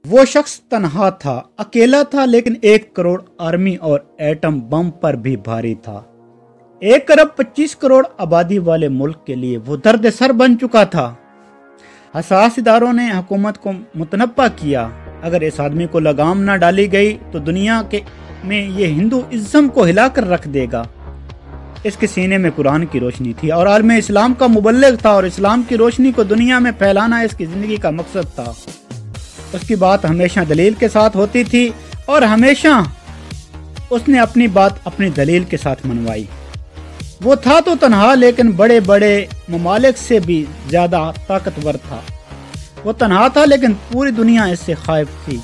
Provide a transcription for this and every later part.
वो शख्स तन्हा था, अकेला था, लेकिन 1 करोड़ आर्मी और एटम बम पर भी भारी था। 1 अरब 25 करोड़ आबादी वाले मुल्क के लिए वो दर्द सर बन चुका था। हसास इदारों ने हुकूमत को मुतनब्बा किया, अगर इस आदमी को लगाम न डाली गई तो दुनिया में ये हिंदुइज्म को हिलाकर रख देगा। इसके सीने में कुरान की रोशनी थी और आलम इस्लाम का मुबल्लिग था, और इस्लाम की रोशनी को दुनिया में फैलाना इसकी जिंदगी का मकसद था। उसकी बात हमेशा दलील के साथ होती थी और हमेशा उसने अपनी बात अपनी दलील के साथ मनवाई। वो था तो तन्हा, लेकिन बड़े बड़े ममालिक से भी ज्यादा ताकतवर था। वो तन्हा था, लेकिन पूरी दुनिया इससे खाइफ थी।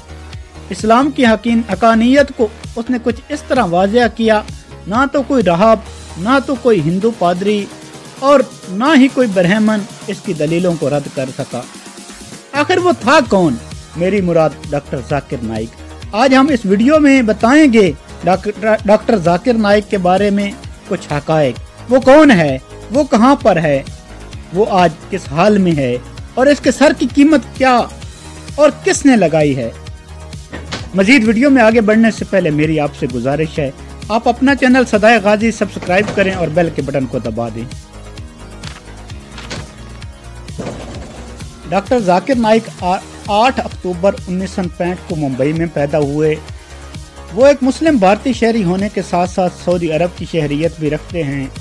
इस्लाम की हकानियत को उसने कुछ इस तरह वाज़ेह किया, ना तो कोई राहब, ना तो कोई हिंदू पादरी और ना ही कोई ब्राह्मण इसकी दलीलों को रद्द कर सका। आखिर वो था कौन? मेरी मुराद डॉक्टर जाकिर नाइक। आज हम इस वीडियो में बताएंगे डॉक्टर जाकिर नाइक के बारे में कुछ हकायक। वो कौन है, वो कहां पर है, वो आज किस हाल में है, और इसके सर की कीमत क्या और किसने लगाई है। मजीद वीडियो में आगे बढ़ने से पहले मेरी आपसे गुजारिश है, आप अपना चैनल सदाए गाजी सब्सक्राइब करें और बेल के बटन को दबा दें। डॉक्टर जाकिर नाइक 8 अक्टूबर 1965 को मुंबई में पैदा हुए। वो एक मुस्लिम भारतीय शहरी होने के साथ साथ सऊदी अरब की शहरियत भी रखते हैं।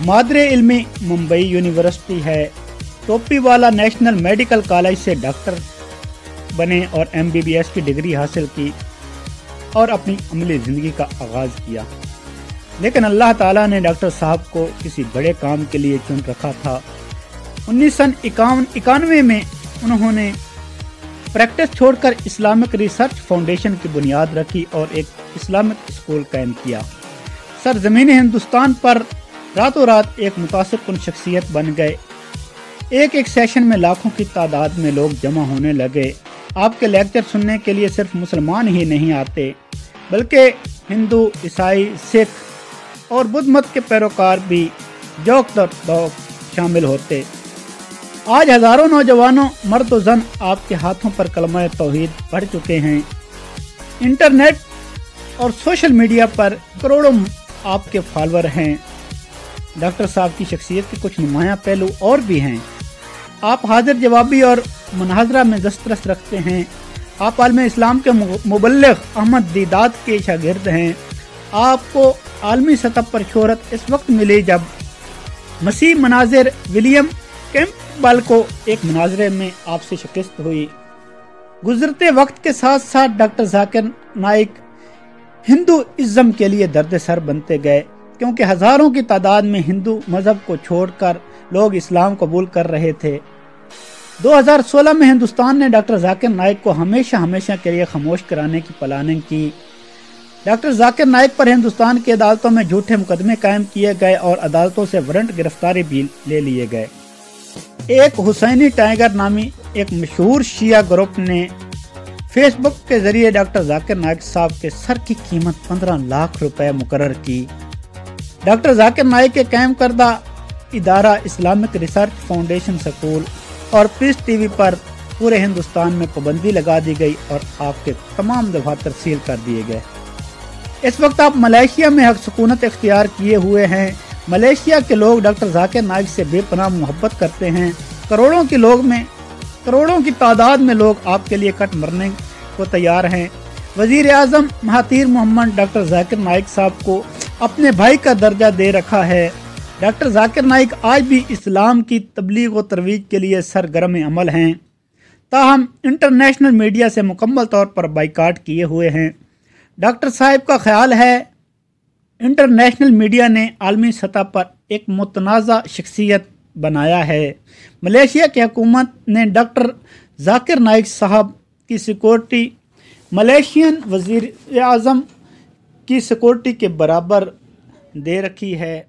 मादरे इल्मी मुंबई यूनिवर्सिटी है। टोपी वाला नेशनल मेडिकल कॉलेज से डॉक्टर बने और MBBS की डिग्री हासिल की और अपनी अमली ज़िंदगी का आगाज़ किया। लेकिन अल्लाह ताला ने डॉक्टर साहब को किसी बड़े काम के लिए चुन रखा था। 1991 में उन्होंने प्रैक्टिस छोड़कर इस्लामिक रिसर्च फाउंडेशन की बुनियाद रखी और एक इस्लामिक स्कूल कायम किया। सरजमीन हिंदुस्तान पर रातों रात एक मुतासिर शख्सियत बन गए। एक सेशन में लाखों की तादाद में लोग जमा होने लगे। आपके लेक्चर सुनने के लिए सिर्फ मुसलमान ही नहीं आते, बल्कि हिंदू, ईसाई, सिख और बुद्ध मत के पैरोकार भी जौक शामिल होते। आज हजारों नौजवानों, मर्द और जन आपके हाथों पर कलमा तौहीद पढ़ चुके हैं। इंटरनेट और सोशल मीडिया पर करोड़ों आपके फॉलोअर हैं। डॉक्टर साहब की शख्सियत के कुछ नुमायां पहलू और भी हैं। आप हाजिर जवाबी और मुनाजरा में दस्तरस रखते हैं। आप आलम इस्लाम के मुबल्लिग अहमद दीदात के शागिर्द हैं। आपको आलमी सतह पर शोहरत इस वक्त मिली जब मसीह मनाजिर विलियम कैंपबेल को एक मुनाजरे में आपसे शिकस्त हुई। गुजरते वक्त के साथ साथ डॉक्टर जाकिर नाइक हिंदुइज्म के लिए दर्द सर बनते गए, क्योंकि हजारों की तादाद में हिंदू मजहब को छोड़कर लोग इस्लाम कबूल कर रहे थे। 2016 में हिंदुस्तान ने डॉक्टर जाकिर नाइक को हमेशा के लिए खामोश कराने की प्लानिंग की। डॉक्टर जाकिर नाइक पर हिंदुस्तान की अदालतों में झूठे मुकदमे कायम किए गए और अदालतों से वारंट गिरफ्तारी भी ले लिए गए। एक हुसैनी टाइगर नामी एक मशहूर शिया ग्रुप ने फेसबुक के जरिए डॉक्टर जाकिर नाइक साहब के सर की कीमत 15 लाख रुपए मुकर्रर की। डॉक्टर जाकिर नाइक के कायम करदा इदारा इस्लामिक रिसर्च फाउंडेशन स्कूल और पीस टीवी पर पूरे हिंदुस्तान में पाबंदी लगा दी गई और आपके तमाम दफातर सील कर दिए गए। इस वक्त आप मलेशिया में हक सुकूनत इख्तियार किए हुए हैं। मलेशिया के लोग डॉक्टर जाकिर नाइक से बेपनाह मोहब्बत करते हैं। करोड़ों की तादाद में लोग आपके लिए कट मरने को तैयार हैं। वजीर आजम महातीर मोहम्मद डॉक्टर जाकिर नाइक साहब को अपने भाई का दर्जा दे रखा है। डॉक्टर जाकिर नाइक आज भी इस्लाम की तबलीग व तरवीज के लिए सरगर्म अमल हैं, ताहम इंटरनेशनल मीडिया से मुकम्मल तौर पर बाइकाट किए हुए हैं। डॉक्टर साहब का ख्याल है इंटरनेशनल मीडिया ने आलमी सतह पर एक मुतनाज़ा शख्सियत बनाया है। मलेशिया की हुकूमत ने डॉक्टर जाकिर नाइक साहब की सिक्योरिटी मलेशियन वज़ीर आज़म की सिक्योरिटी के बराबर दे रखी है।